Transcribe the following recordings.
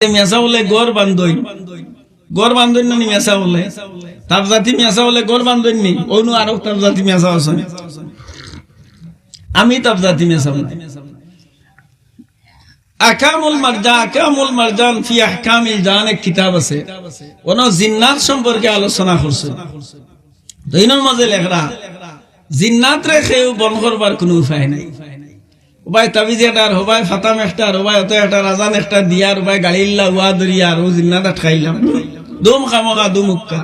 মেসা বলে গড় বান্ধই না মেসা বলে তার জাতি মেসা বলে গড় বান্ধই নি অন্য আরো তার জাতি মেসা আছে আমি তার জাতি মেসা বলে আকামুল মারজান ফি আহকামিল জান এক কিতাব আছে কোন জিন্নাত সম্পর্কে আলোচনা করছে দৈনের মাঝে লেখরা জিন্নাত রে কেউ বন করবার কোনো উপায় নাই ওবাই তাবিজ এটার হবাই ফাতাম একটার হবাই অত একটা রাজান একটা দিয়ার হবাই গাড়িল্লা উয়া দরিয়ার ও জিন্নাত আটকাইলাম দুম খামকা দুমুক্কা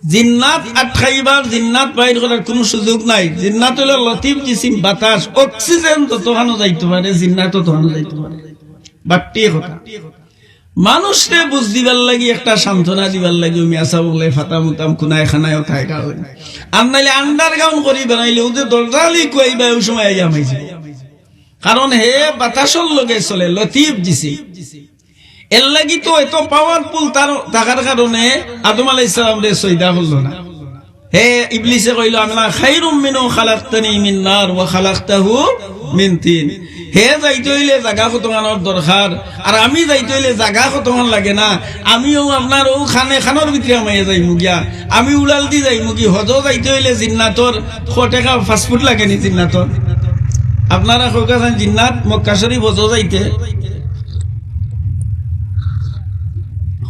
জিন্নাত আটকাইবার জিন্নাত বাইর করার কোনো সুযোগ নাই জিন্নাত হলো লতিফ জিসিম বাতাস অক্সিজেন ততখানো যাইতে পারে জিন্নাত ততখানো যাইতে পারে বাট্টি কথা মানুষকে বুঝ দিবার লাগি একটা সান্ত্বনা দিবার লাগি মিয়াসা বলে ফাতা মুতাম খুনায় খানায় খায় কারণ আর নাইলে আন্ডারগ্রাউন্ড করি বানাইলে ওদের দরজালি কইবা ওই সময় আইয়া মাইছে কারণ হে বাতাসর লগে চলে লতিফ জিসি এর লাগি তো এত পাওয়ারফুল তার থাকার কারণে আদম আলাইহিস সালাম রে সইদা হলো না হে ইবলিসে কইলো আমি খায়রুম মিনু খালাকতানি মিন নার ওয়া খালাকতাহু মিন তিন হে যাইতে হইলে জায়গা কতখানোর দরকার আর আমি যাইতে হইলে জায়গা কতখান লাগে না আমিও আপনার ও খানোর ভিতরে আমায় যাই মুগিয়া আমি উড়াল দি যাই মুগি হজ যাইতে হইলে জিন্নাতর 100 টাকা ফাস্টফুড লাগে নি জিন্নাতর আপনারা কইকাছেন জিন্নাত মক্কা শরীফ হজ যাইতে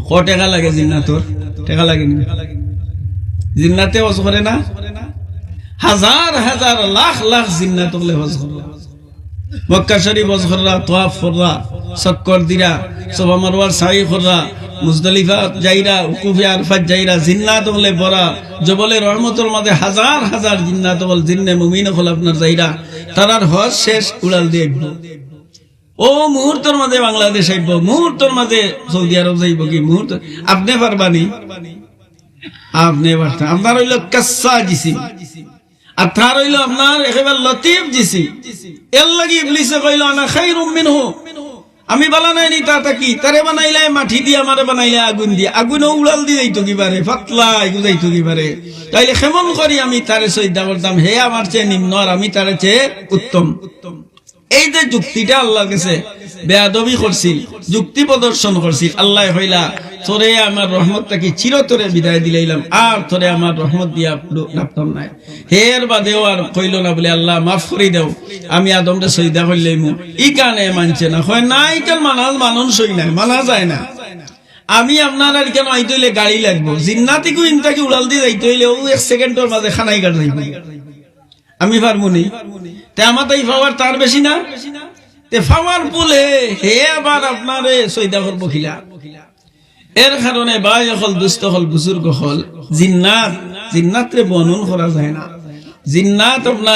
100 টাকা লাগে জিন্নাতর টাকা লাগে নি জিন্নাতে হজ করে না হাজার হাজার লাখ লাখ জিন্নাত হলে হজ করে মক্কা শরীফ হজ কররা তওয়াফ কররা চক্কর দিরা সবা মারওয়ার সাই কররা মুজদালিফা যাইরা উকুফে আরফাত যাইরা জিন্নাত হলে বড়া জবলে রহমতের মাঝে হাজার হাজার জিন্নাত হল জিন্নে মুমিন হল আপনার যাইরা তারার হজ শেষ উড়াল দিয়ে ও মুহূর্তের মাঝে বাংলাদেশ আইব মুহূর্তের মাঝে সৌদি আরব যাইব কি মুহূর্ত আপনি পারবানি আপনি পারতেন আপনার হইল কাচ্চা জিসিম আর তার হইল আপনার একেবারে লতিফ জিসি এর লাগি ইবলিসে কইল আনা খায়রুম মিনহু আমি বালা নাই নি তাতা কি তারে বানাইলে মাটি দিয়ে আমারে বানাইলে আগুন দিয়ে আগুনও উড়াল দিয়ে যাইতো কিবারে পাতলা এগু যাইতো কিবারে তাইলে কেমন করি আমি তারে সইদা করতাম হে আমার চেয়ে নিম্ন আর আমি তারে চেয়ে উত্তম এই যে যুক্তিটা আল্লাহর কাছে বেয়াদবি করছিল যুক্তি প্রদর্শন করছিল আল্লাহ হইলা তোরে আমার রহমতটাকে চিরতরে বিদায় দিলাইলাম আর তোরে আমার রহমত দিয়া লাভতাম নাই হের বাদেও আর কইল না বলে আল্লাহ মাফ করে দাও আমি আদমটা সইদা করলেইমু ই কানে মানছে না হয় না ইকাল মানুষ সই নাই মানা যায় না আমি আপনার আর কেন আইতে হইলে গাড়ি লাগবো জিন্নাতিকু ইনতাকে উড়াল দিয়ে যাইতে হইলে ও 1 সেকেন্ডের মাঝে খানাই কাট যাইব আমি পারবো নি তে আমার তাই পাওয়ার তার বেশি না তে পাওয়ার পুলে হে আবার আপনারে সইদা করবো খিলা এর কারণে ভাই হল দুস্থ হল বুজুর্গ হল জিন্নাত রে বর্ণন করা যায় না জিন্নাত আপনার